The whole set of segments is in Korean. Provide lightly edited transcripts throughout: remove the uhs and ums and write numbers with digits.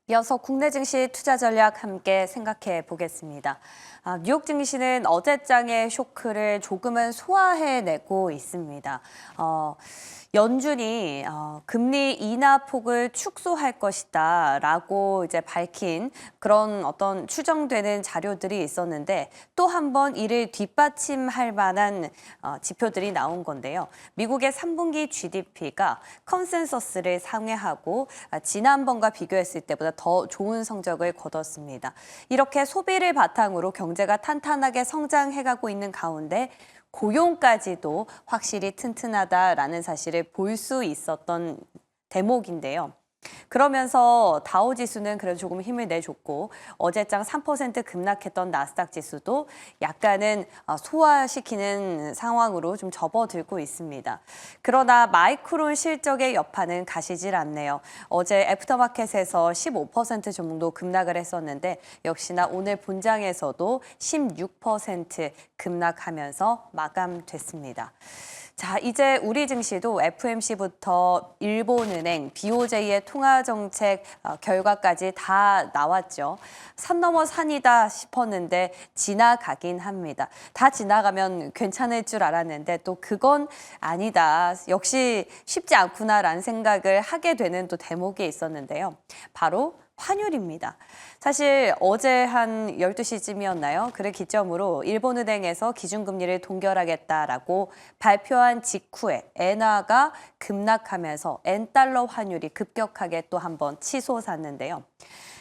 이어서 국내 증시 투자 전략 함께 생각해 보겠습니다. 뉴욕 증시는 어제장의 쇼크를 조금은 소화해내고 있습니다. 연준이 금리 인하 폭을 축소할 것이다라고 이제 밝힌 그런 어떤 추정되는 자료들이 있었는데 또 한 번 이를 뒷받침할 만한 지표들이 나온 건데요. 미국의 3분기 GDP가 컨센서스를 상회하고 지난번과 비교했을 때보다 더 좋은 성적을 거뒀습니다. 이렇게 소비를 바탕으로 경제가 탄탄하게 성장해가고 있는 가운데 고용까지도 확실히 튼튼하다라는 사실을 볼 수 있었던 대목인데요. 그러면서 다우 지수는 그래도 조금 힘을 내줬고 어제장 3% 급락했던 나스닥 지수도 약간은 소화시키는 상황으로 좀 접어들고 있습니다. 그러나 마이크론 실적의 여파는 가시질 않네요. 어제 애프터마켓에서 15% 정도 급락을 했었는데 역시나 오늘 본장에서도 16% 급락하면서 마감됐습니다. 자, 이제 우리 증시도 FMC부터 일본은행, BOJ의 통화정책 결과까지 다 나왔죠. 산 넘어 산이다 싶었는데 지나가긴 합니다. 다 지나가면 괜찮을 줄 알았는데 또 그건 아니다. 역시 쉽지 않구나라는 생각을 하게 되는 또 대목이 있었는데요. 바로 환율입니다. 사실 어제 한 12시쯤이었나요? 그를 기점으로 일본은행에서 기준금리를 동결하겠다라고 발표한 직후에 엔화가 급락하면서 엔달러 환율이 급격하게 또 한 번 치솟았는데요.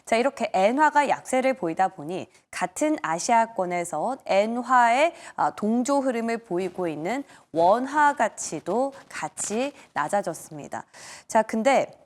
자, 이렇게 엔화가 약세를 보이다 보니 같은 아시아권에서 엔화의 동조 흐름을 보이고 있는 원화 가치도 같이 낮아졌습니다. 자, 근데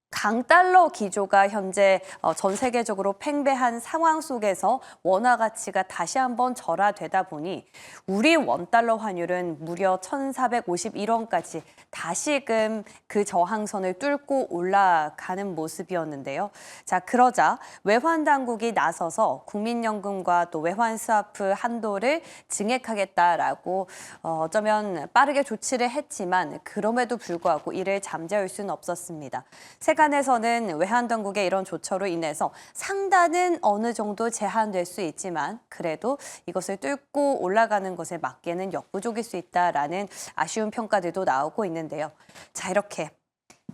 강달러 기조가 현재 전 세계적으로 팽배한 상황 속에서 원화 가치가 다시 한번 절하되다 보니 우리 원달러 환율은 무려 1,451원까지 다시금 그 저항선을 뚫고 올라가는 모습이었는데요. 자, 그러자 외환 당국이 나서서 국민연금과 또 외환 스와프 한도를 증액하겠다라고 어쩌면 빠르게 조치를 했지만 그럼에도 불구하고 이를 잠재울 수는 없었습니다. 세간에서는 외환 당국의 이런 조처로 인해서 상단은 어느 정도 제한될 수 있지만 그래도 이것을 뚫고 올라가는 것에 맞게는 역부족일 수 있다라는 아쉬운 평가들도 나오고 있는데요. 자, 이렇게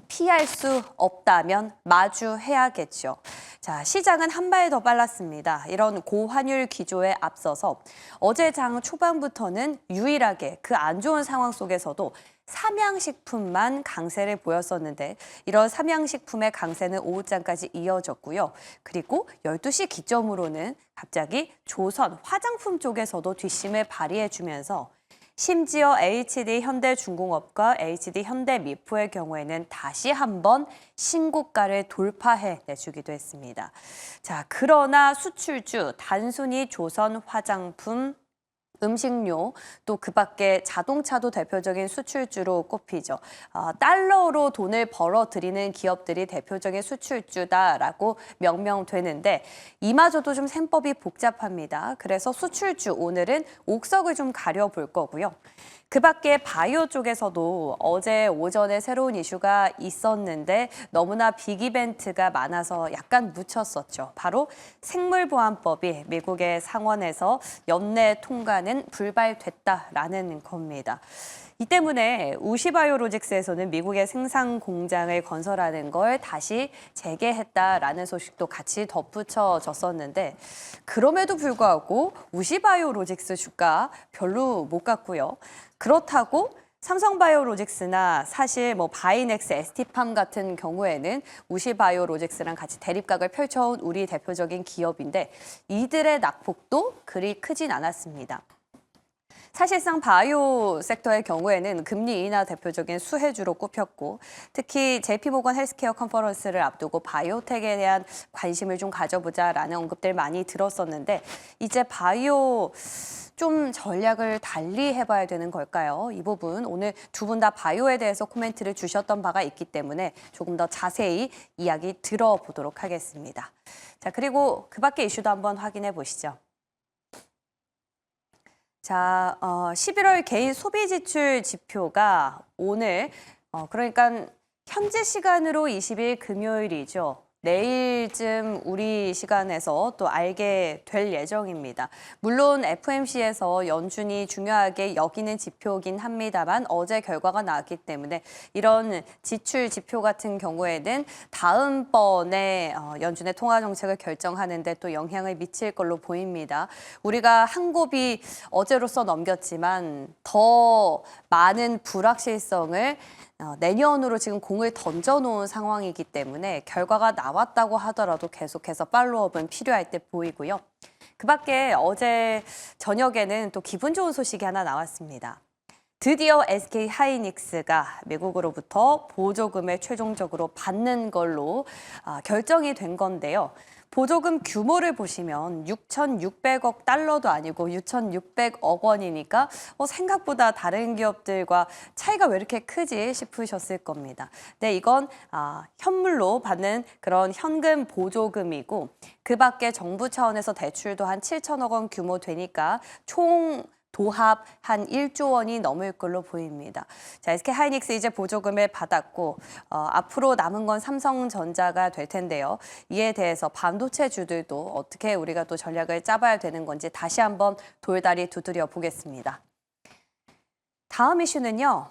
피할 수 없다면 마주해야겠죠. 자, 시장은 한 발 더 빨랐습니다. 이런 고환율 기조에 앞서서 어제 장 초반부터는 유일하게 그 안 좋은 상황 속에서도 삼양식품만 강세를 보였었는데 이런 삼양식품의 강세는 오후장까지 이어졌고요. 그리고 12시 기점으로는 갑자기 조선 화장품 쪽에서도 뒷심을 발휘해주면서 심지어 HD 현대중공업과 HD 현대미포의 경우에는 다시 한번 신고가를 돌파해 내주기도 했습니다. 자, 그러나 수출주 단순히 조선 화장품 음식료, 또 그 밖에 자동차도 대표적인 수출주로 꼽히죠. 달러로 돈을 벌어들이는 기업들이 대표적인 수출주다라고 명명되는데 이마저도 좀 셈법이 복잡합니다. 그래서 수출주 오늘은 옥석을 좀 가려볼 거고요. 그 밖에 바이오 쪽에서도 어제 오전에 새로운 이슈가 있었는데 너무나 빅 이벤트가 많아서 약간 묻혔었죠. 바로 생물보안법이 미국의 상원에서 연내 통과는 불발됐다라는 겁니다. 이 때문에 우시바이오로직스에서는 미국의 생산 공장을 건설하는 걸 다시 재개했다라는 소식도 같이 덧붙여졌었는데 그럼에도 불구하고 우시바이오로직스 주가 별로 못 갔고요. 그렇다고 삼성바이오로직스나 사실 바이넥스, ST팜 같은 경우에는 우시바이오로직스랑 같이 대립각을 펼쳐온 우리 대표적인 기업인데 이들의 낙폭도 그리 크진 않았습니다. 사실상 바이오 섹터의 경우에는 금리 인하 대표적인 수혜주로 꼽혔고 특히 JP모건 헬스케어 컨퍼런스를 앞두고 바이오텍에 대한 관심을 좀 가져보자라는 언급들 많이 들었었는데 이제 바이오 좀 전략을 달리 해봐야 되는 걸까요? 이 부분 오늘 두 분 다 바이오에 대해서 코멘트를 주셨던 바가 있기 때문에 조금 더 자세히 이야기 들어보도록 하겠습니다. 자, 그리고 그 밖의 이슈도 한번 확인해 보시죠. 자, 11월 개인 소비 지출 지표가 오늘 그러니까 현지 시간으로 20일 금요일이죠. 내일쯤 우리 시간에서 또 알게 될 예정입니다. 물론 FOMC에서 연준이 중요하게 여기는 지표긴 합니다만 어제 결과가 나왔기 때문에 이런 지출 지표 같은 경우에는 다음번에 연준의 통화 정책을 결정하는 데 또 영향을 미칠 걸로 보입니다. 우리가 한 곱이 어제로서 넘겼지만 더 많은 불확실성을 내년으로 지금 공을 던져놓은 상황이기 때문에 결과가 나왔다고 하더라도 계속해서 팔로우업은 필요할 때 보이고요. 그 밖에 어제 저녁에는 또 기분 좋은 소식이 하나 나왔습니다. 드디어 SK 하이닉스가 미국으로부터 보조금을 최종적으로 받는 걸로 결정이 된 건데요. 보조금 규모를 보시면 6,600억 달러도 아니고 6,600억 원이니까 생각보다 다른 기업들과 차이가 왜 이렇게 크지 싶으셨을 겁니다. 네, 이건 현물로 받는 그런 현금 보조금이고 그 밖에 정부 차원에서 대출도 한 7천억 원 규모 되니까 총 도합 한 1조 원이 넘을 걸로 보입니다. 자, SK 하이닉스 이제 보조금을 받았고 앞으로 남은 건 삼성전자가 될 텐데요. 이에 대해서 반도체주들도 어떻게 우리가 또 전략을 짜봐야 되는 건지 다시 한번 돌다리 두드려 보겠습니다. 다음 이슈는요.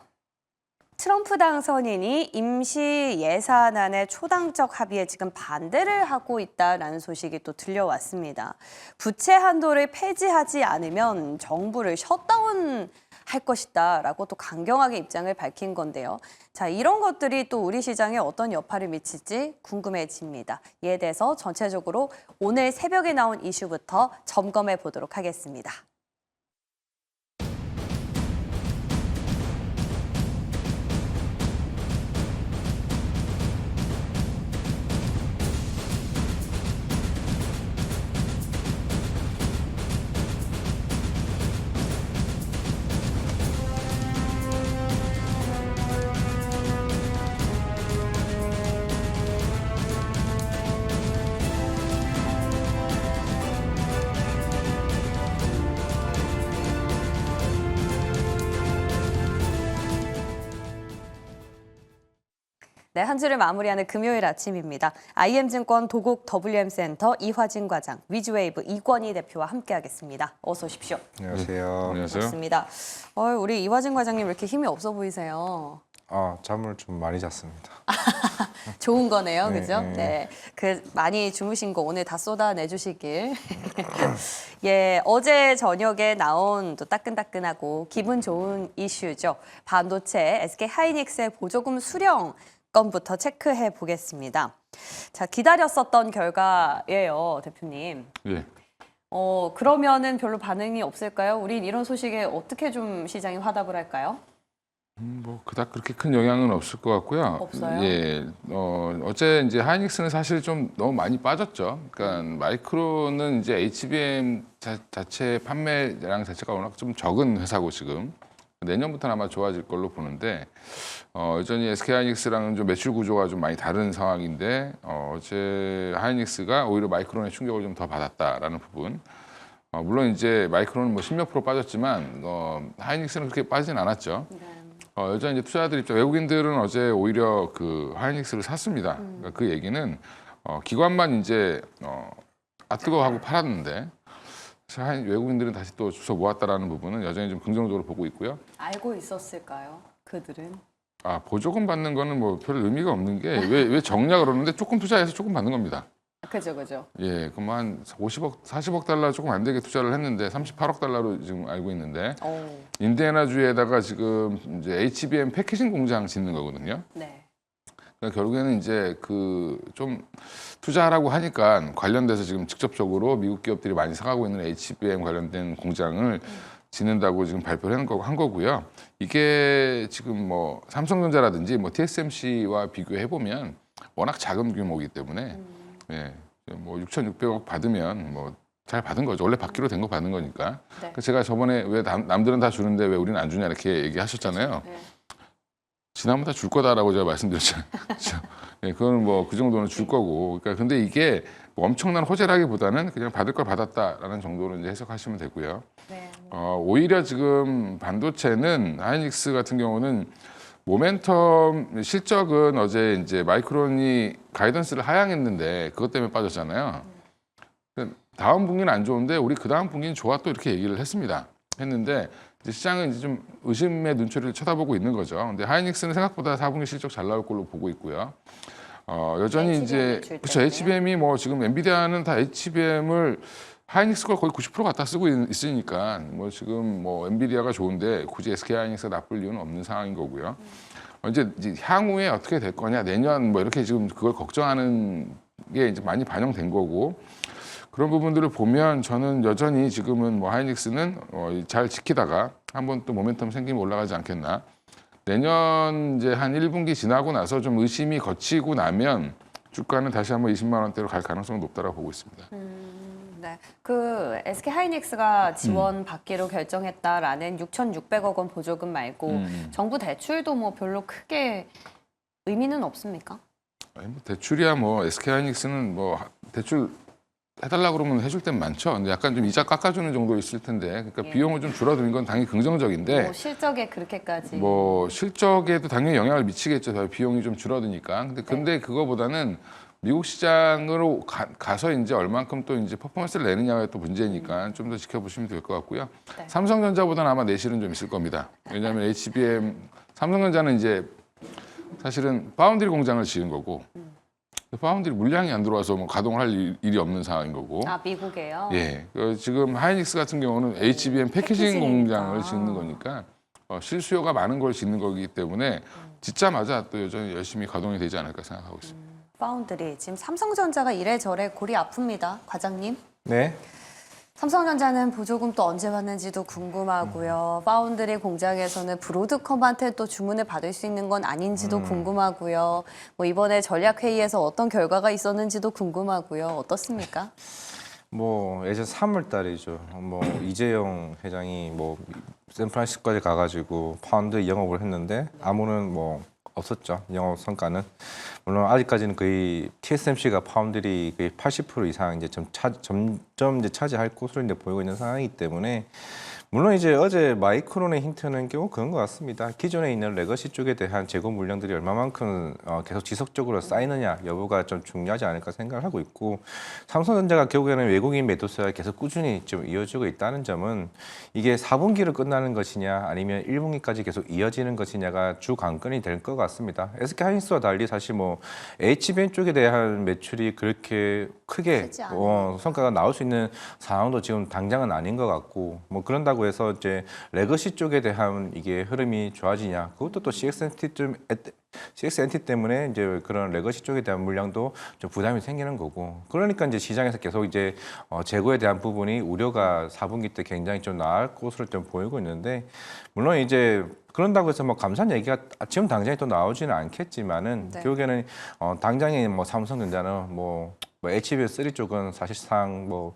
트럼프 당선인이 임시 예산안의 초당적 합의에 지금 반대를 하고 있다라는 소식이 또 들려왔습니다. 부채 한도를 폐지하지 않으면 정부를 셧다운 할 것이다라고 또 강경하게 입장을 밝힌 건데요. 자, 이런 것들이 또 우리 시장에 어떤 여파를 미칠지 궁금해집니다. 이에 대해서 전체적으로 오늘 새벽에 나온 이슈부터 점검해 보도록 하겠습니다. 네, 한 주를 마무리하는 금요일 아침입니다. IM증권 도곡 WM센터 이화진 과장, 위즈웨이브 이권희 대표와 함께하겠습니다. 어서 오십시오. 안녕하세요. 안녕하세요. 반갑습니다. 우리 이화진 과장님 왜 이렇게 힘이 없어 보이세요? 잠을 좀 많이 잤습니다. 좋은 거네요, 네, 그죠? 네. 네, 그 많이 주무신 거 오늘 다 쏟아내주시길. 예, 어제 저녁에 나온 또 따끈따끈하고 기분 좋은 이슈죠. 반도체 SK 하이닉스의 보조금 수령 건부터 체크해 보겠습니다. 자, 기다렸었던 결과예요, 대표님. 예. 그러면은 별로 반응이 없을까요? 우린 이런 소식에 어떻게 좀 시장이 화답을 할까요? 뭐 그닥 그렇게 큰 영향은 없을 것 같고요. 없어요? 예. 어제 이제 하이닉스는 사실 좀 너무 많이 빠졌죠. 그러니까 마이크론은 이제 HBM 자체 판매량 자체가 워낙 좀 적은 회사고 지금 내년부터는 아마 좋아질 걸로 보는데 여전히 SK 하이닉스랑은 좀 매출 구조가 좀 많이 다른 상황인데 어제 하이닉스가 오히려 마이크론의 충격을 좀 더 받았다라는 부분. 물론 이제 마이크론은 뭐 10몇 프로 빠졌지만 하이닉스는 그렇게 빠지진 않았죠. 네. 여전히 이제 투자자들 입장 외국인들은 어제 오히려 그 하이닉스를 샀습니다. 그러니까 그 얘기는 기관만 이제 뜨거워하고 팔았는데 외국인들은 다시 또 주워 모았다라는 부분은 여전히 좀 긍정적으로 보고 있고요. 알고 있었을까요? 그들은? 보조금 받는 거는 뭐 별 의미가 없는 게 왜 적냐 그러는데 조금 투자해서 조금 받는 겁니다. 그죠. 예, 그럼 한 50억, 40억 달러 조금 안 되게 투자를 했는데 38억 달러로 지금 알고 있는데 인디애나주에다가 지금 이제 HBM 패키징 공장 짓는 거거든요. 네. 그러니까 결국에는 이제 그 좀 투자하라고 하니까 관련돼서 지금 직접적으로 미국 기업들이 많이 사가고 있는 HBM 관련된 공장을 짓는다고 지금 발표를 한 거고요. 이게 지금 뭐 삼성전자라든지 뭐 TSMC와 비교해 보면 워낙 작은 규모이기 때문에 예, 뭐 6,600억 받으면 뭐 잘 받은 거죠. 원래 받기로 된 거 받는 거니까. 네. 제가 저번에 왜 남들은 다 주는데 왜 우리는 안 주냐 이렇게 얘기하셨잖아요. 네. 지난번에 줄 거다라고 제가 말씀드렸잖아요. 그렇죠? 예, 그건 뭐 그 정도는 줄 거고. 그러니까 근데 이게 뭐 엄청난 호재라기보다는 그냥 받을 걸 받았다라는 정도로 이제 해석하시면 되고요. 네. 오히려 지금 반도체는 하이닉스 같은 경우는 모멘텀 실적은 어제 이제 마이크론이 가이던스를 하향했는데 그것 때문에 빠졌잖아요. 다음 분기는 안 좋은데 우리 그 다음 분기는 좋아 또 이렇게 얘기를 했는데 이제 시장은 이제 좀 의심의 눈초리를 쳐다보고 있는 거죠. 근데 하이닉스는 생각보다 4분기 실적 잘 나올 걸로 보고 있고요. 여전히 이제 그렇죠. HBM이 뭐 지금 엔비디아는 다 HBM을 하이닉스 걸 거의 90% 갖다 쓰고 있으니까 뭐 지금 뭐 엔비디아가 좋은데 굳이 SK 하이닉스가 나쁠 이유는 없는 상황인 거고요. 이제 향후에 어떻게 될 거냐 내년 뭐 이렇게 지금 그걸 걱정하는 게 이제 많이 반영된 거고 그런 부분들을 보면 저는 여전히 지금은 뭐 하이닉스는 잘 지키다가 한번 또 모멘텀 생기면 올라가지 않겠나. 내년 이제 한 1분기 지나고 나서 좀 의심이 거치고 나면 주가는 다시 한번 20만 원대로 갈 가능성이 높다고 보고 있습니다. 네, 그 SK 하이닉스가 지원 받기로 결정했다라는 6,600억 원 보조금 말고 정부 대출도 뭐 별로 크게 의미는 없습니까? 아니, 뭐 대출이야 뭐 SK 하이닉스는 뭐 대출 해달라 그러면 해줄 땐 많죠. 근데 약간 좀 이자 깎아주는 정도 있을 텐데, 그러니까 비용을 좀 줄어드는 건 당연히 긍정적인데, 뭐 실적에 그렇게까지 뭐 실적에도 당연히 영향을 미치겠죠. 비용이 좀 줄어드니까. 근데 그거보다는 미국 시장으로 가서 이제 얼만큼 또 이제 퍼포먼스를 내느냐가 또 문제니까 좀 더 지켜보시면 될 것 같고요. 네. 삼성전자보다는 아마 내실은 좀 있을 겁니다. 왜냐하면 HBM 삼성전자는 이제 사실은 파운드리 공장을 지은 거고. 파운드리 물량이 안 들어와서 뭐 가동을 할 일이 없는 상황인 거고. 아, 미국에요? 예. 지금 하이닉스 같은 경우는 HBM 패키징 공장을 짓는 거니까 실수요가 많은 걸 짓는 거기 때문에 짓자마자 또 여전히 열심히 가동이 되지 않을까 생각하고 있습니다. 파운드리 지금 삼성전자가 이래저래 골이 아픕니다, 과장님. 네. 삼성전자는 보조금 또 언제 받는지도 궁금하고요. 파운드리 공장에서는 브로드컴한테 또 주문을 받을 수 있는 건 아닌지도 궁금하고요. 뭐 이번에 전략회의에서 어떤 결과가 있었는지도 궁금하고요. 어떻습니까? 뭐 예전 3월 달이죠. 뭐 이재용 회장이 뭐 샌프란시스코까지 가가지고 파운드 영업을 했는데 아무런 뭐 없었죠. 영업 성과는. 물론 아직까지는 거의 TSMC가 파운드리 거의 80% 이상 이제 점점 이제 차지할 것으로 이제 보이고 있는 상황이기 때문에 물론 이제 어제 마이크론의 힌트는 결국 그런 것 같습니다. 기존에 있는 레거시 쪽에 대한 재고 물량들이 얼마만큼 계속 지속적으로 쌓이느냐 여부가 좀 중요하지 않을까 생각을 하고 있고 삼성전자가 결국에는 외국인 매도세가 계속 꾸준히 좀 이어지고 있다는 점은 이게 4분기로 끝나는 것이냐 아니면 1분기까지 계속 이어지는 것이냐가 주 관건이 될 것 같습니다. SK 하이닉스와 달리 사실 뭐 HBM 쪽에 대한 매출이 그렇게 크게 성과가 나올 수 있는 상황도 지금 당장은 아닌 것 같고 뭐 그런다고 해서 이제 레거시 쪽에 대한 이게 흐름이 좋아지냐 그것도 또 CXNT 때문에 이제 그런 레거시 쪽에 대한 물량도 좀 부담이 생기는 거고 그러니까 이제 시장에서 계속 이제 재고에 대한 부분이 우려가 4분기 때 굉장히 좀 나을 것으로 좀 보이고 있는데 물론 이제 그런다고 해서 뭐 감사한 얘기가 지금 당장에 또 나오지는 않겠지만은 네. 결국에는 당장에 뭐 삼성전자는 뭐 HBM3 쪽은 사실상 뭐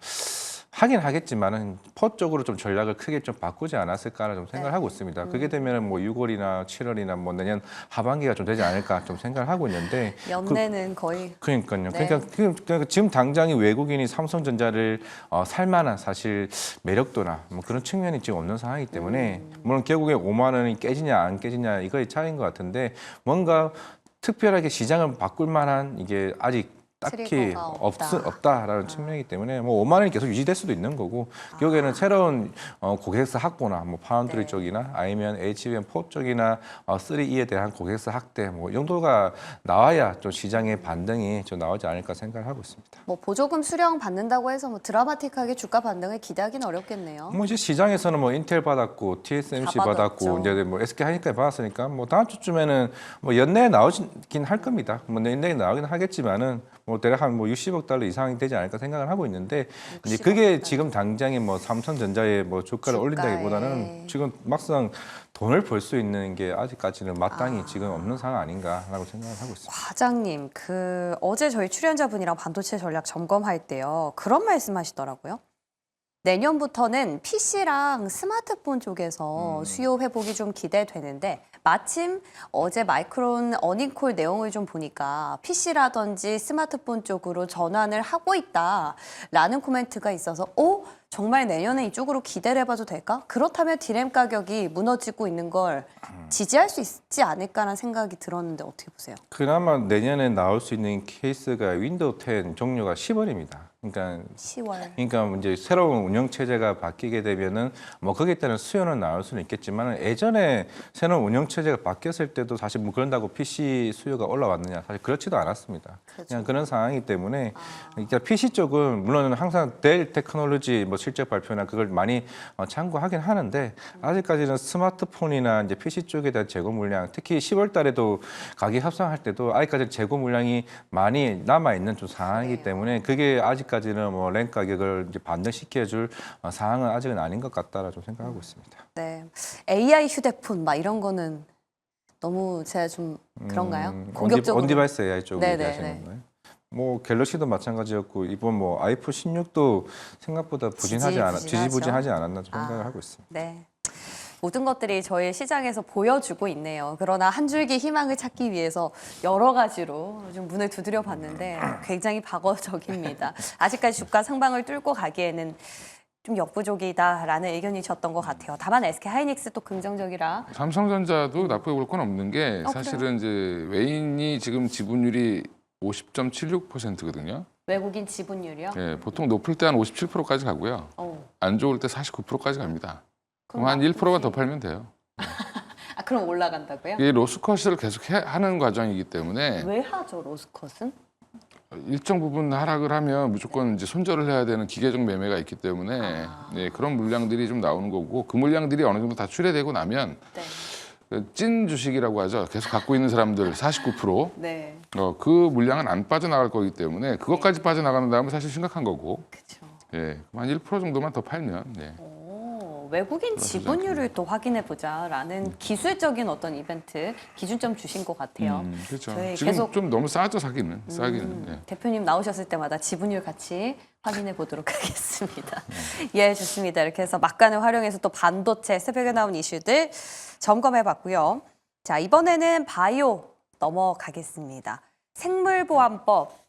하긴 하겠지만은 포 쪽으로 좀 전략을 크게 좀 바꾸지 않았을까라는 좀 생각을 하고 있습니다. 그게 되면은 뭐 6월이나 7월이나 뭐 내년 하반기가 좀 되지 않을까 좀 생각을 하고 있는데 연내는 거의 그러니까요. 네. 그러니까 지금 당장이 외국인이 삼성전자를 살만한 사실 매력도나 뭐 그런 측면이 지금 없는 상황이기 때문에 물론 결국에 5만 원이 깨지냐 안 깨지냐 이거의 차이인 것 같은데 뭔가 특별하게 시장을 바꿀 만한 이게 아직 딱히 트리거가 없다라는 측면이기 때문에 뭐 5만 원이 계속 유지될 수도 있는 거고 결국에는 새로운 고객사 확보나 뭐 파운드리 네. 쪽이나 아니면 HBM4 쪽이나 3E에 대한 고객사 확대 뭐 이 정도가 나와야 좀 시장의 반등이 좀 나오지 않을까 생각을 하고 있습니다. 뭐 보조금 수령 받는다고 해서 뭐 드라마틱하게 주가 반등을 기대하기는 어렵겠네요. 뭐 이제 시장에서는 뭐 인텔 받았고 TSMC 다 받았고 받았죠. 이제 뭐 SK 하이닉스까지 받았으니까 뭐 다음 주쯤에는 뭐 연내에 나오긴 할 겁니다. 뭐 연내에 나오긴 하겠지만은 뭐 대략 한 뭐 60억 달러 이상이 되지 않을까 생각을 하고 있는데 이제 60억 그게 달러. 지금 당장에 뭐 삼성전자의 뭐 주가를 올린다기보다는 지금 막상 돈을 벌 수 있는 게 아직까지는 마땅히 지금 없는 상황 아닌가라고 생각을 하고 있습니다. 과장님, 그 어제 저희 출연자분이랑 반도체 전략 점검할 때요. 그런 말씀하시더라고요. 내년부터는 PC랑 스마트폰 쪽에서 수요 회복이 좀 기대되는데 마침 어제 마이크론 어닝콜 내용을 좀 보니까 PC라든지 스마트폰 쪽으로 전환을 하고 있다라는 코멘트가 있어서 정말 내년에 이쪽으로 기대를 해봐도 될까? 그렇다면 디램 가격이 무너지고 있는 걸 지지할 수 있지 않을까라는 생각이 들었는데 어떻게 보세요? 그나마 내년에 나올 수 있는 케이스가 윈도우 10 종료가 10월입니다. 그러니까 10월. 이제 새로운 운영 체제가 바뀌게 되면은 뭐 거기에 따른 수요는 나올 수는 있겠지만 예전에 새로운 운영 체제가 바뀌었을 때도 사실 뭐 그런다고 PC 수요가 올라왔느냐 사실 그렇지도 않았습니다. 그렇죠. 그냥 그런 상황이기 때문에 그러니까 PC 쪽은 물론 항상 델 테크놀로지 뭐 실적 발표나 그걸 많이 참고하긴 하는데 아직까지는 스마트폰이나 이제 PC 쪽에 대한 재고 물량 특히 10월 달에도 가격 협상할 때도 아직까지 재고 물량이 많이 남아 있는 좀 상황이기 때문에 그게 아직까지는 뭐 램 가격을 이제 반등시켜줄 상황은 아직은 아닌 것 같다라 좀 생각하고 있습니다. 네. AI 휴대폰 막 이런 거는 너무 제가 좀 그런가요? 공격적으로. 온디바이스 AI 쪽으로 네네네. 얘기하시는 거예요? 뭐 갤럭시도 마찬가지였고 이번 뭐 아이폰 16도 생각보다 지지부진하지 않았나 좀 생각을 하고 있습니다. 네. 모든 것들이 저희 시장에서 보여주고 있네요. 그러나 한 줄기 희망을 찾기 위해서 여러 가지로 좀 문을 두드려 봤는데 굉장히 방어적입니다. 아직까지 주가 상방을 뚫고 가기에는 좀 역부족이다라는 의견이셨던 것 같아요. 다만 SK 하이닉스 또 긍정적이라. 삼성전자도 나쁘게 볼 건 없는 게 사실은 이제 외인이 지금 지분율이 50.76%거든요. 외국인 지분율이요? 예, 보통 높을 때 한 57%까지 가고요. 안 좋을 때 49%까지 갑니다. 그럼 한 1%가 더 팔면 돼요. 아, 그럼 올라간다고요? 이게 로스컷을 계속 하는 과정이기 때문에 왜 하죠, 로스컷은? 일정 부분 하락을 하면 무조건 이제 손절을 해야 되는 기계적 매매가 있기 때문에 네, 그런 물량들이 좀 나오는 거고 그 물량들이 어느 정도 다 출회되고 나면 네. 찐 주식이라고 하죠. 계속 갖고 있는 사람들 49%. 네. 그 물량은 안 빠져나갈 거기 때문에 그것까지 빠져나가는 다음에 사실 심각한 거고. 그렇죠. 예, 한 1% 정도만 더 팔면. 예. 외국인 지분율을 또 확인해 보자라는 기술적인 어떤 이벤트 기준점 주신 것 같아요. 그렇죠. 저희 지금 계속 좀 너무 싸죠 사기는. 싸기는. 예. 대표님 나오셨을 때마다 지분율 같이 확인해 보도록 하겠습니다. 예, 좋습니다. 이렇게 해서 막간을 활용해서 또 반도체 새벽에 나온 이슈들 점검해 봤고요. 자, 이번에는 바이오 넘어가겠습니다. 생물보안법.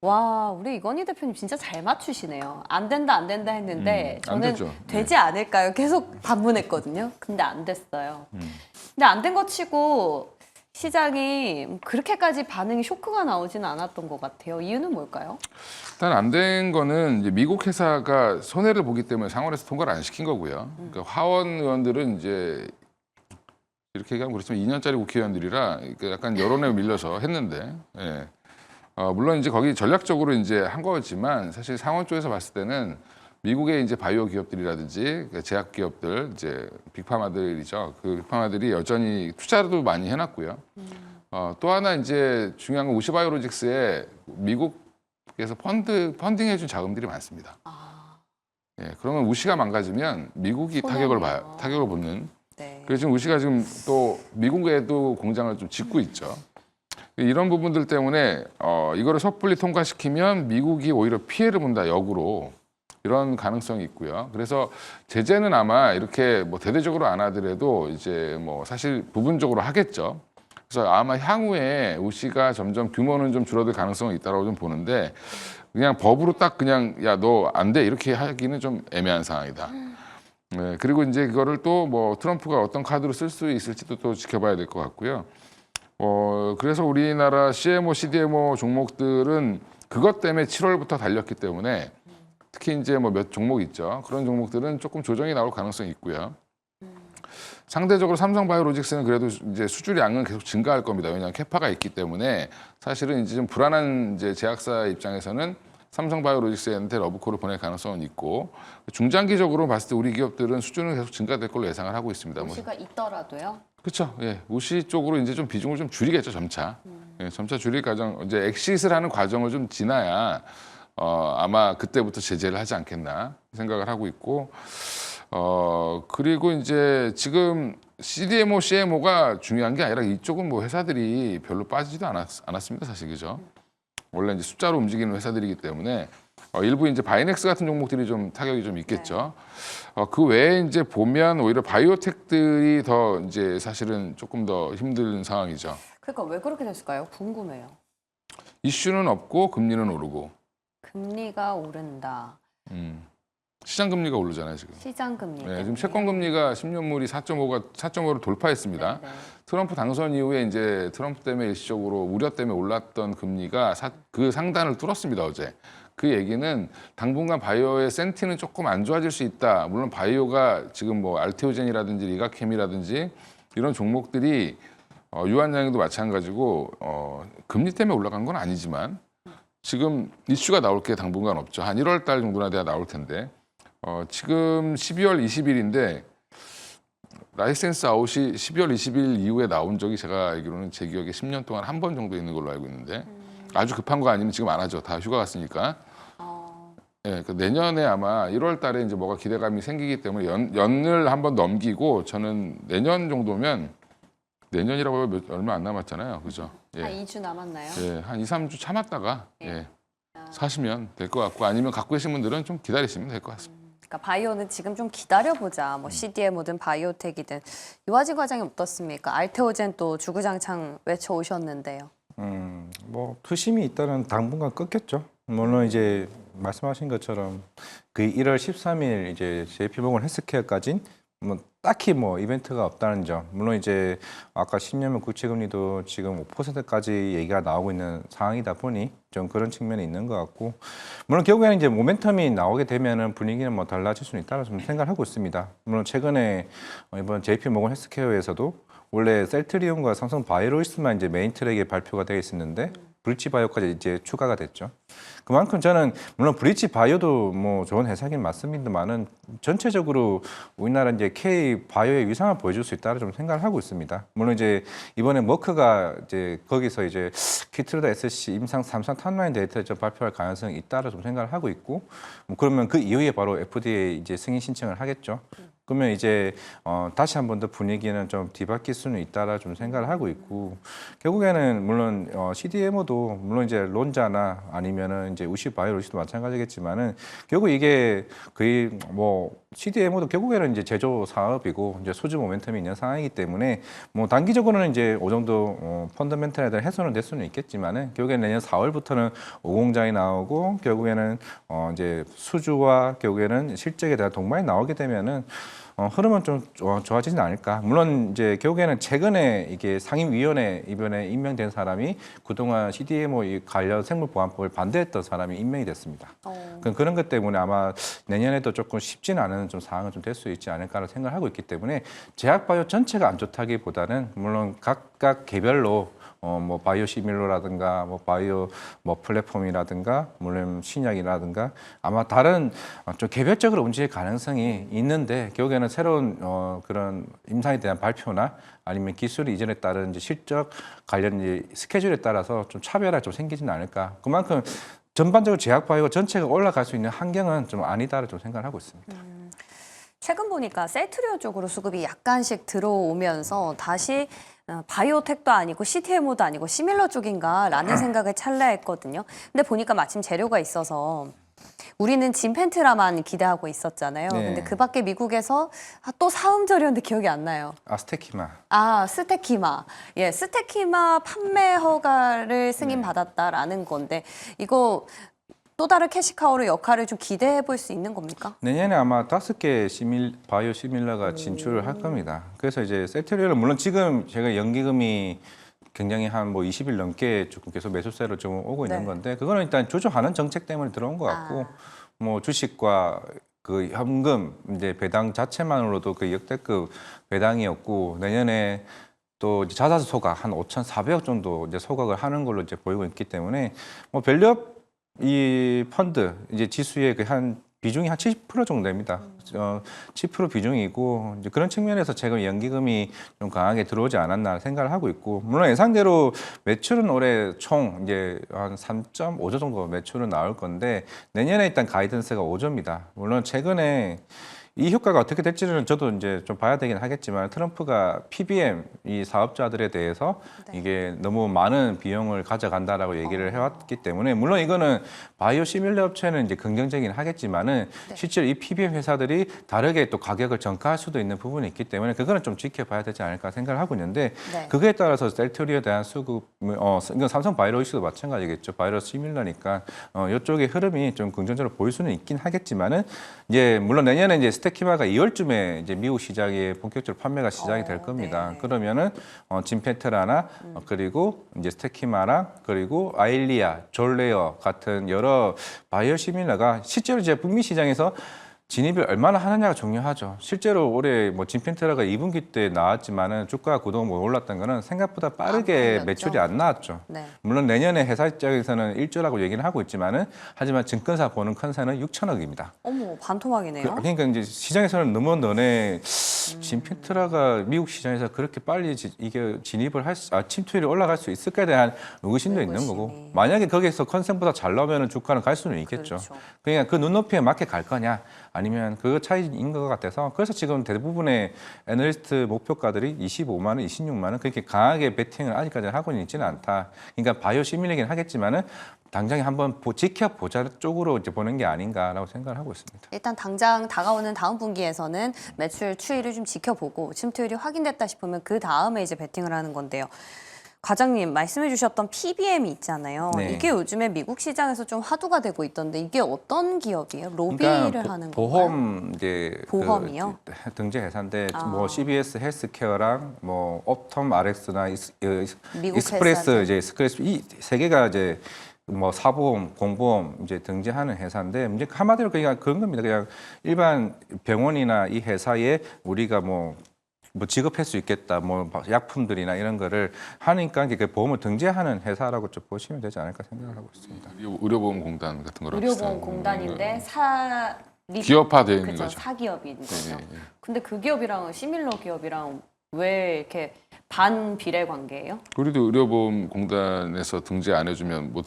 와, 우리 이건희 대표님 진짜 잘 맞추시네요. 안 된다, 안 된다 했는데 안 저는 되죠. 되지 않을까요? 계속 반문했거든요. 근데 안 됐어요. 근데 안 된 거 치고 시장이 그렇게까지 반응이 쇼크가 나오지는 않았던 것 같아요. 이유는 뭘까요? 일단 안 된 거는 이제 미국 회사가 손해를 보기 때문에 상원에서 통과를 안 시킨 거고요. 그러니까 하원 의원들은 이제 이렇게 얘기하면 그렇지만 2년짜리 국회의원들이라 약간 여론에 밀려서 했는데, 예. 물론 이제 거기 전략적으로 이제 한 거지만 사실 상원 쪽에서 봤을 때는 미국의 이제 바이오 기업들이라든지 제약 기업들 이제 빅파마들이죠. 그 빅파마들이 여전히 투자도 많이 해놨고요. 또 하나 이제 중요한 건 우시바이오로직스에 미국에서 펀딩해준 자금들이 많습니다. 예, 그러면 우시가 망가지면 미국이 타격을 보는. 네. 그래서 지금 우시가 지금 또 미국에도 공장을 좀 짓고 있죠. 이런 부분들 때문에 이거를 섣불리 통과시키면 미국이 오히려 피해를 본다 역으로 이런 가능성이 있고요. 그래서 제재는 아마 이렇게 뭐 대대적으로 안 하더라도 이제 뭐 사실 부분적으로 하겠죠. 그래서 아마 향후에 우시가 점점 규모는 좀 줄어들 가능성이 있다고 좀 보는데 그냥 법으로 딱 그냥 야 너 안 돼 이렇게 하기는 좀 애매한 상황이다. 네, 그리고 이제 그거를 또 뭐 트럼프가 어떤 카드로 쓸 수 있을지도 또 지켜봐야 될 것 같고요. 그래서 우리나라 CMO, CDMO 종목들은 그것 때문에 7월부터 달렸기 때문에 특히 이제 뭐 몇 종목 있죠. 그런 종목들은 조금 조정이 나올 가능성이 있고요. 상대적으로 삼성바이오로직스는 그래도 이제 수주량은 계속 증가할 겁니다. 왜냐하면 캐파가 있기 때문에 사실은 이제 좀 불안한 이제 제약사 입장에서는 삼성바이오로직스한테 러브콜을 보낼 가능성은 있고 중장기적으로 봤을 때 우리 기업들은 수주는 계속 증가될 걸로 예상을 하고 있습니다. 우시가 있더라도요? 그렇죠. 예, 우시 쪽으로 이제 좀 비중을 좀 줄이겠죠, 점차. 예, 점차 줄일 과정, 이제 엑시트를 하는 과정을 좀 지나야 아마 그때부터 제재를 하지 않겠나 생각을 하고 있고, 그리고 이제 지금 CDMO, CMO가 중요한 게 아니라 이쪽은 뭐 회사들이 별로 빠지지도 않았습니다, 사실 그죠? 원래 이제 숫자로 움직이는 회사들이기 때문에 일부 이제 바이넥스 같은 종목들이 좀 타격이 좀 있겠죠. 그 외에 이제 보면 오히려 바이오텍들이 더 이제 사실은 조금 더 힘든 상황이죠. 그러니까 왜 그렇게 됐을까요? 궁금해요. 이슈는 없고 금리는 오르고. 금리가 오른다. 시장 금리가 오르잖아요 지금. 시장 금리. 네, 지금 채권 금리가 10년물이 4.5를 돌파했습니다. 네. 트럼프 당선 이후에 이제 트럼프 때문에 일시적으로 우려 때문에 올랐던 금리가 그 상단을 뚫었습니다 어제. 그 얘기는 당분간 바이오의 센티는 조금 안 좋아질 수 있다. 물론 바이오가 지금 뭐 알테오젠이라든지 리가켐이라든지 이런 종목들이 유한양행도 마찬가지고 금리 때문에 올라간 건 아니지만 지금 이슈가 나올 게 당분간 없죠. 한 1월 달 정도나 돼야 나올 텐데 지금 12월 20일인데 라이센스 아웃이 12월 20일 이후에 나온 적이 제가 알기로는 제 기억에 10년 동안 한 번 정도 있는 걸로 알고 있는데 아주 급한 거 아니면 지금 안 하죠. 다 휴가 갔으니까. 예, 그 내년에 아마 1월 달에 이제 뭐가 기대감이 생기기 때문에 연을 한번 넘기고 저는 내년 정도면 내년이라고 하면 얼마 안 남았잖아요. 그죠? 예. 한 2주 남았나요? 예, 한 2, 3주 참았다가 예. 사시면 될 것 같고 아니면 갖고 계신 분들은 좀 기다리시면 될 것 같습니다. 그러니까 바이오는 지금 좀 기다려보자. 뭐 CDMO든 바이오텍이든. 유화진 과장이 어떻습니까? 알테오젠 또 주구장창 외쳐오셨는데요. 뭐 투심이 있다는 당분간 끊겠죠. 물론 이제 말씀하신 것처럼 그 1월 13일 이제 JP모건 헬스케어까진 뭐 딱히 뭐 이벤트가 없다는 점. 물론 이제 아까 10년물 국채금리도 지금 5%까지 얘기가 나오고 있는 상황이다 보니 좀 그런 측면이 있는 것 같고, 물론 결국에는 이제 모멘텀이 나오게 되면은 분위기는 뭐 달라질 수는 있다고 좀 생각하고 있습니다. 물론 최근에 이번 JP모건 헬스케어에서도 원래 셀트리온과 삼성 바이오로이스만 이제 메인 트랙에 발표가 되어 있었는데 브릿지 바이오까지 이제 추가가 됐죠. 그만큼 저는 물론 브릿지 바이오도 뭐 좋은 회사긴 맞습니다만은 전체적으로 우리나라 이제 K 바이오의 위상을 보여줄 수 있다고 좀 생각을 하고 있습니다. 물론 이제 이번에 머크가 이제 거기서 이제 키트로다 SC 임상 3상 탑라인 데이터를 좀 발표할 가능성이 있다고 좀 생각을 하고 있고, 뭐 그러면 그 이후에 바로 FDA 이제 승인 신청을 하겠죠. 그러면 이제 다시 한 번 더 분위기는 좀 뒤바뀔 수는 있다라 좀 생각을 하고 있고, 결국에는 물론 CDMO도 물론 이제 론자나 아니면은 이제 우시 바이오로시도 마찬가지겠지만은 결국 이게 거의 뭐 CDMO도 결국에는 이제 제조 사업이고 이제 수주 모멘텀이 있는 상황이기 때문에 뭐 단기적으로는 이제 그 정도 펀더멘털에 대한 해소는 될 수는 있겠지만은 결국에는 내년 4월부터는 오공장이 나오고 결국에는 이제 수주와 결국에는 실적에 대한 동반이 나오게 되면은 흐름은 좀 좋아지진 않을까. 물론 이제 결국에는 최근에 이게 상임위원회 이번에 임명된 사람이 그동안 CDMO 이 관련 생물보안법을 반대했던 사람이 임명이 됐습니다. 그런 것 때문에 아마 내년에도 조금 쉽지는 않은 좀 상황은 좀 될 수 있지 않을까라는 생각을 하고 있기 때문에 제약바이오 전체가 안 좋다기보다는 물론 각각 개별로 뭐 바이오 시밀러라든가 뭐 바이오 뭐 플랫폼이라든가 물론 신약이라든가 아마 다른 좀 개별적으로 움직일 가능성이 있는데 결국에는 새로운 그런 임상에 대한 발표나 아니면 기술 이전에 따른 이제 실적 관련 이제 스케줄에 따라서 좀 차별화가 좀 생기지는 않을까. 그만큼 전반적으로 제약 바이오 전체가 올라갈 수 있는 환경은 좀 아니다를 좀 생각을 하고 있습니다. 최근 보니까 셀트리온 쪽으로 수급이 약간씩 들어오면서 다시 바이오텍도 아니고 CDMO도 아니고 시밀러 쪽인가라는 생각을 찰나 했거든요. 근데 보니까 마침 재료가 있어서 우리는 진펜트라만 기대하고 있었잖아요. 네. 근데 그 밖에 미국에서 또 사음절이었는데 기억이 안 나요. 아스테키마. 스테키마. 예, 스테키마 판매 허가를 승인받았다라는 건데 이거 또 다른 캐시카우의 역할을 좀 기대해 볼 수 있는 겁니까? 내년에 아마 5개 바이오 시밀러가 진출을 할 겁니다. 그래서 이제 셀트리온은 물론 지금 제가 연기금이 굉장히 한 뭐 20일 넘게 조금 계속 매수세로 좀 오고 있는 네. 건데 그거는 일단 조정하는 정책 때문에 들어온 것 같고 뭐 주식과 그 현금 이제 배당 자체만으로도 그 역대급 배당이었고 내년에 또 이제 자사주 소각 한 5,400억 정도 이제 소각을 하는 걸로 이제 보이고 있기 때문에 뭐 밸류업 이 펀드 이제 지수의 그 한 비중이 한 70% 정도 됩니다. 10% 비중이고 이제 그런 측면에서 최근 연기금이 좀 강하게 들어오지 않았나 생각을 하고 있고 물론 예상대로 매출은 올해 총 이제 한 3.5조 정도 매출은 나올 건데 내년에 일단 가이던스가 5조입니다. 물론 최근에 이 효과가 어떻게 될지는 저도 이제 좀 봐야 되긴 하겠지만 트럼프가 PBM 이 사업자들에 대해서 이게 너무 많은 비용을 가져간다라고 얘기를 해왔기 때문에 물론 이거는 바이오 시밀러 업체는 이제 긍정적이긴 하겠지만은 실제로 이 PBM 회사들이 다르게 또 가격을 정가할 수도 있는 부분이 있기 때문에 그거는 좀 지켜봐야 되지 않을까 생각을 하고 있는데 그거에 따라서 셀트리온에 대한 수급, 이건 삼성 바이오로직스도 마찬가지겠죠. 바이오 시밀러니까 이쪽의 흐름이 좀 긍정적으로 보일 수는 있긴 하겠지만은 이제 물론 내년에 이제 스테키마가 2월쯤에 이제 미국 시장에 본격적으로 판매가 시작이 될 겁니다. 그러면은 진펜테라나 그리고 이제 스테키마랑 그리고 아일리아, 졸레어 같은 여러 바이오 시밀러가 실제로 이제 북미 시장에서 진입을 얼마나 하느냐가 중요하죠. 실제로 올해 뭐 진펜테라가 2분기 때 나왔지만은 주가가 그동안 뭐 올랐던 거는 생각보다 빠르게 매출이 안 나왔죠. 물론 내년에 회사 입장에서는 1조라고 얘기는 하고 있지만은 하지만 증권사 보는 컨센은 6천억입니다. 어머, 반토막이네요. 그러니까 이제 시장에서는 너무 너네 진펜테라가 미국 시장에서 그렇게 빨리 이게 진입을 침투율이 올라갈 수 있을까에 대한 의구심도 있는 거고 만약에 거기에서 컨센보다 잘 나오면 주가는 갈 수는 있겠죠. 그러니까 그 눈높이에 맞게 갈 거냐 아니면 그 차이인 것 같아서 그래서 지금 대부분의 애널리스트 목표가들이 25만 원, 26만 원 그렇게 강하게 베팅을 아직까지는 하고 있지는 않다. 그러니까 바이오 시밀러긴 하겠지만은 당장에 한번 지켜보자 쪽으로 이제 보는 게 아닌가라고 생각을 하고 있습니다. 일단 당장 다가오는 다음 분기에서는 매출 추이를 좀 지켜보고 침투율이 확인됐다 싶으면 그 다음에 이제 베팅을 하는 건데요. 과장님 말씀해 주셨던 PBM이 있잖아요. 이게 요즘에 미국 시장에서 좀 화두가 되고 있던데 이게 어떤 기업이에요? 로비를 그러니까 하는 건가요? 보험 이제 보험이요? 그 등재 회사인데 뭐 CBS 헬스케어랑 뭐 옵톰 RX나 미국 익스프레스 회사들. 이제 익스프레스 이 세 개가 이제 뭐 사보험, 공보험 이제 등재하는 회사인데 이제 한마디로 그냥 그런 겁니다. 그냥 일반 병원이나 이 회사에 우리가 뭐 지급할 수 있겠다, 뭐 약품들이나 이런 거를 하니까 그 보험을 등재하는 회사라고 좀 보시면 되지 않을까 생각을 하고 있습니다. 의료보험공단 같은 거랑 비슷한 의료보험공단인데 기업화되어 있는 그죠, 거죠. 사기업인 거죠. 네. 근데 그 기업이랑 시밀러 기업이랑 왜 이렇게 반비례 관계예요? 우리도 의료보험공단에서 등재 안 해주면 뭐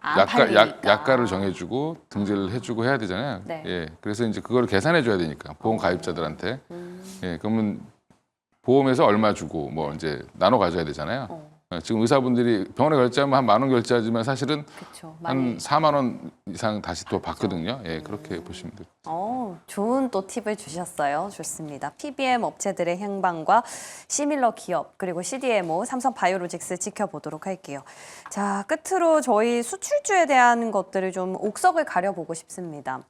안 팔리니까. 약가를 정해주고 등재를 해주고 해야 되잖아요. 네. 예, 그래서 이제 그거를 계산해줘야 되니까 보험 가입자들한테. 예, 그러면 보험에서 얼마 주고 뭐 이제 나눠 가져야 되잖아요. 예, 지금 의사분들이 병원에 결제하면 한 10,000원 결제하지만 사실은 그쵸, 한 4만 원 이상 다시 또 받거든요. 예, 그렇게 보시면 돼요. 좋은 또 팁을 주셨어요. 좋습니다. PBM 업체들의 행방과 시밀러 기업 그리고 CDMO 삼성 바이오로직스 지켜보도록 할게요. 자, 끝으로 저희 수출주에 대한 것들을 좀 옥석을 가려보고 싶습니다.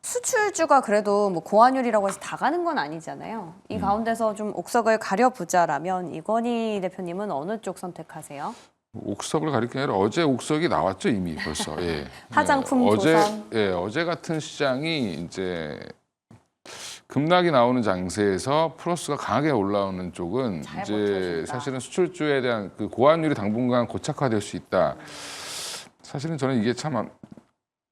수출주가 그래도 뭐 고환율이라고 해서 다 가는 건 아니잖아요. 이 가운데서 좀 옥석을 가려보자라면 이건희 대표님은 어느 쪽 선택하세요? 옥석을 가릴 게 아니라 어제 옥석이 나왔죠 이미 벌써. 예. 화장품 어제 어제 같은 시장이 이제 급락이 나오는 장세에서 플러스가 강하게 올라오는 쪽은 잘 이제 버텨준다. 사실은 수출주에 대한 그 고환율이 당분간 고착화될 수 있다. 사실은 저는 이게 참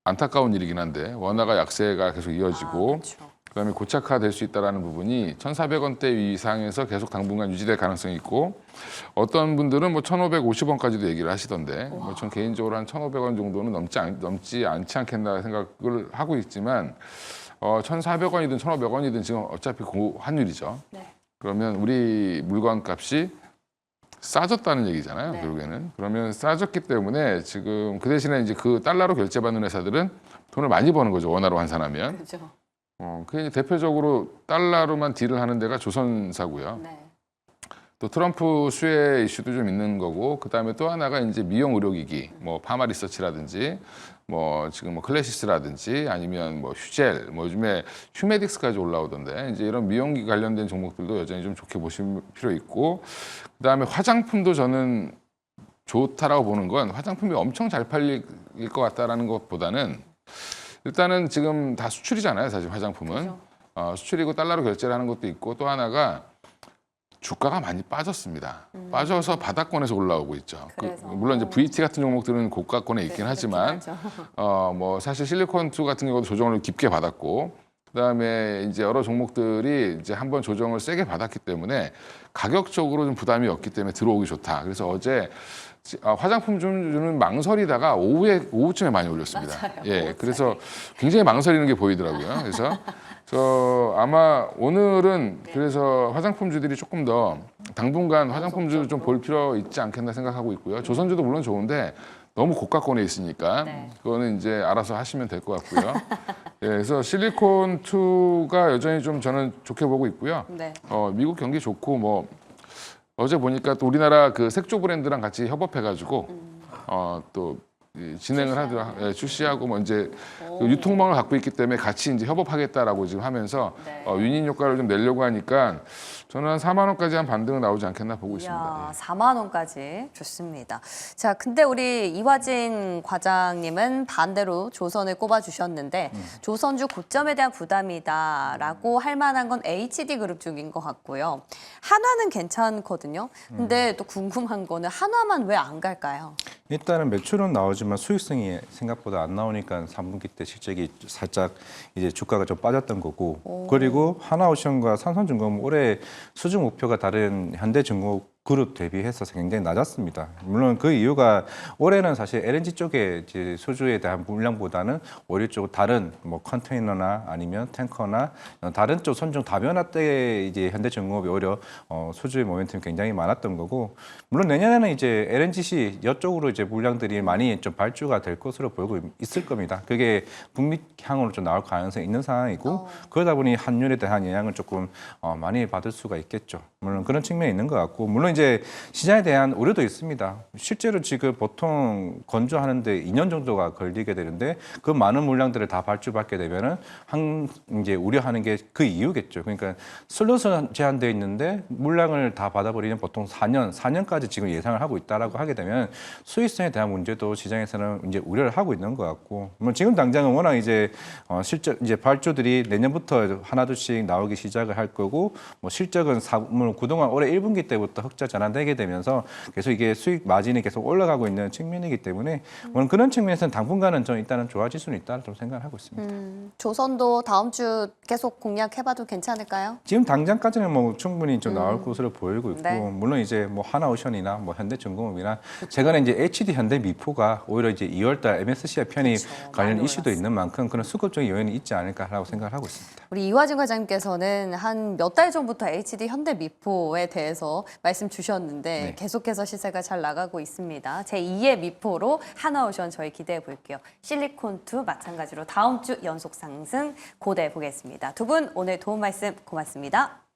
안타까운 일이긴 한데 원화가 약세가 계속 이어지고 그렇죠. 그다음에 고착화될 수 있다라는 부분이 1,400원대 이상에서 계속 당분간 유지될 가능성이 있고 어떤 분들은 뭐 1,550원까지도 얘기를 하시던데 뭐 전 개인적으로 한 1,500원 정도는 넘지 않지 않겠나 생각을 하고 있지만 1,400원이든 1,500원이든 지금 어차피 고환율이죠. 그러면 우리 물건 값이 싸졌다는 얘기잖아요. 결국에는. 그러면 싸졌기 때문에 지금 그 대신에 이제 그 달러로 결제받는 회사들은 돈을 많이 버는 거죠. 원화로 환산하면. 그렇죠. 그 대표적으로 달러로만 딜을 하는 데가 조선사고요. 또 트럼프 수혜 이슈도 좀 있는 거고 그다음에 또 하나가 이제 미용 의료기기, 뭐 파마 리서치라든지 뭐 지금 뭐 클래시스라든지 아니면 뭐 휴젤, 뭐 요즘에 휴메딕스까지 올라오던데 이제 이런 미용기 관련된 종목들도 여전히 좀 좋게 보실 필요 있고 그다음에 화장품도 저는 좋다라고 보는 건 화장품이 엄청 잘 팔릴 것 같다라는 것보다는 일단은 지금 다 수출이잖아요, 사실 화장품은. 수출이고 달러로 결제를 하는 것도 있고 또 하나가 주가가 많이 빠졌습니다. 빠져서 바닥권에서 올라오고 있죠. 물론 이제 VT 같은 종목들은 고가권에 있긴 하지만 뭐 사실 실리콘2 같은 경우도 조정을 깊게 받았고 그다음에 이제 여러 종목들이 이제 한번 조정을 세게 받았기 때문에 가격적으로 좀 부담이 없기 때문에 들어오기 좋다. 그래서 어제 화장품 좀 주는 망설이다가 오후쯤에 많이 올렸습니다. 맞아요. 예, 그래서 굉장히 망설이는 게 보이더라고요. 그래서 아마 오늘은 그래서 화장품주들이 조금 더 당분간 화장품주 좀 볼 필요 있지 않겠나 생각하고 있고요. 조선주도 물론 좋은데 너무 고가권에 있으니까 네. 그거는 이제 알아서 하시면 될 것 같고요. 예, 그래서 실리콘2가 여전히 좀 저는 좋게 보고 있고요. 네. 미국 경기 좋고 뭐 어제 보니까 또 우리나라 그 색조 브랜드랑 같이 협업해가지고 또 진행을 하더라 출시하고 뭐 이제 그 유통망을 갖고 있기 때문에 같이 이제 협업하겠다라고 지금 하면서 네. 유닛 효과를 좀 내려고 하니까 저는 한 4만 원까지 한 반등은 나오지 않겠나 보고 이야, 있습니다. 4만 원까지 좋습니다. 자, 근데 우리 이화진 과장님은 반대로 조선을 꼽아주셨는데 조선주 고점에 대한 부담이다라고 할 만한 건 HD 그룹 쪽인 것 같고요. 한화는 괜찮거든요. 근데 또 궁금한 거는 한화만 왜 안 갈까요? 일단은 매출은 나오지만 수익성이 생각보다 안 나오니까 3분기 때 실적이 살짝 이제 주가가 좀 빠졌던 거고 그리고 하나오션과 삼성중공업 올해 수주 목표가 다른 현대중공업 그룹 대비해서 굉장히 낮았습니다. 물론 그 이유가 올해는 사실 LNG 쪽에 이제 수주에 대한 물량보다는 오히려 쪽 다른 뭐 컨테이너나 아니면 탱커나 다른 쪽 선종 다변화 때 이제 현대중공업이 오히려 수주의 모멘텀이 굉장히 많았던 거고 물론 내년에는 이제 LNGC 이쪽으로 이제 물량들이 많이 좀 발주가 될 것으로 보이고 있을 겁니다. 그게 북미향으로 좀 나올 가능성이 있는 상황이고 그러다 보니 환율에 대한 영향을 조금 많이 받을 수가 있겠죠. 물론 그런 측면이 있는 것 같고 물론 이제 시장에 대한 우려도 있습니다. 실제로 지금 보통 건조하는데 2년 정도가 걸리게 되는데 그 많은 물량들을 다 발주받게 되면은 이제 우려하는 게 그 이유겠죠. 그러니까 슬롯은 제한되어 있는데 물량을 다 받아버리면 보통 4년까지 지금 예상을 하고 있다라고 하게 되면 수익성에 대한 문제도 시장에서는 이제 우려를 하고 있는 것 같고 뭐 지금 당장은 워낙 이제 실적 이제 발주들이 내년부터 하나둘씩 나오기 시작을 할 거고 뭐 실적은 물론 그동안 올해 1분기 때부터 흑자 전환되게 되면서 계속 이게 수익 마진이 계속 올라가고 있는 측면이기 때문에 물론 그런 측면에서는 당분간은 좀 일단은 좋아질 수는 있다는 좀 생각을 하고 있습니다. 조선도 다음 주 계속 공략해봐도 괜찮을까요? 지금 당장까지는 뭐 충분히 좀 나올 것으로 보이고 있고 네. 물론 이제 뭐 하나오션이나 뭐 현대중공업이나 최근에 이제 HD 현대미포가 오히려 이제 2월달 MSCI 편입 관련 많이 이슈도 있는 만큼 그런 수급적인 요인이 있지 않을까라고 생각을 하고 있습니다. 우리 이화진 과장님께서는 한 몇 달 전부터 HD 현대미포에 대해서 말씀 주셨는데 네. 계속해서 시세가 잘 나가고 있습니다. 제2의 미포로 하나오션 저희 기대해 볼게요. 실리콘2 마찬가지로 다음 주 연속 상승 고대해 보겠습니다. 두 분 오늘 도움 말씀 고맙습니다.